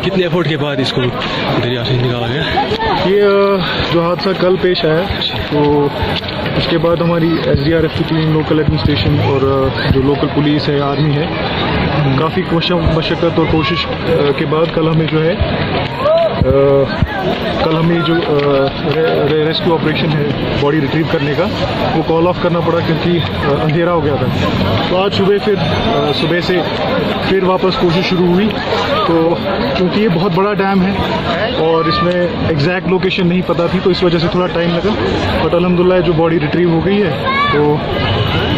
कितने एफर्ट के बाद इसको दरिया से निकाला गया? ये जो हादसा कल पेश आया तो उसके बाद हमारी SDRF की टीम, लोकल एडमिनिस्ट्रेशन और जो लोकल पुलिस है, आर्मी है, काफ़ी मशक्क़त और कोशिश के बाद कल हमें जो रेस्क्यू ऑपरेशन है बॉडी रिट्रीव करने का, वो कॉल ऑफ करना पड़ा क्योंकि अंधेरा हो गया था। तो आज सुबह से फिर वापस कोशिश शुरू हुई। तो क्योंकि ये बहुत बड़ा डैम है और इसमें एग्जैक्ट लोकेशन नहीं पता थी, तो इस वजह से थोड़ा टाइम लगा, बट अल्हम्दुलिल्लाह जो बॉडी रिट्रीव हो गई है। तो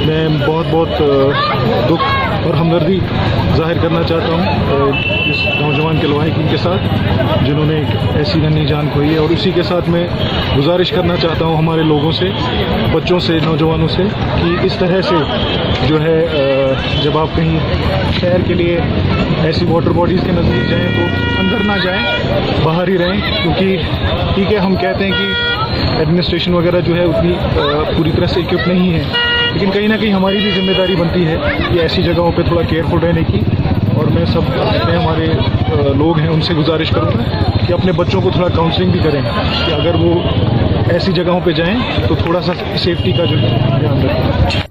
मैं बहुत दुख और हमदर्दी जाहिर करना चाहता हूँ इस नौजवान के लवाहिकीन के साथ जिन्होंने एक ऐसी नन्ही जान खोई है। और उसी के साथ मैं गुजारिश करना चाहता हूँ हमारे लोगों से, बच्चों से, नौजवानों से कि इस तरह से जो है जब आप कहीं सैर के लिए ऐसी वाटर बॉडीज़ के नज़दीक जाएँ तो अंदर ना जाएं, बाहर ही रहें। क्योंकि ठीक है, हम कहते हैं कि एडमिनिस्ट्रेशन वगैरह जो है उतनी पूरी तरह से इक्विप नहीं है, लेकिन कहीं ना कहीं हमारी भी जिम्मेदारी बनती है कि ऐसी जगहों पे थोड़ा केयरफुल रहने की। और मैं सब जितने हमारे लोग हैं उनसे गुजारिश करूँगा कि अपने बच्चों को थोड़ा काउंसलिंग भी करें कि अगर वो ऐसी जगहों पे जाएं तो थोड़ा सा सेफ्टी का जो ध्यान रखें।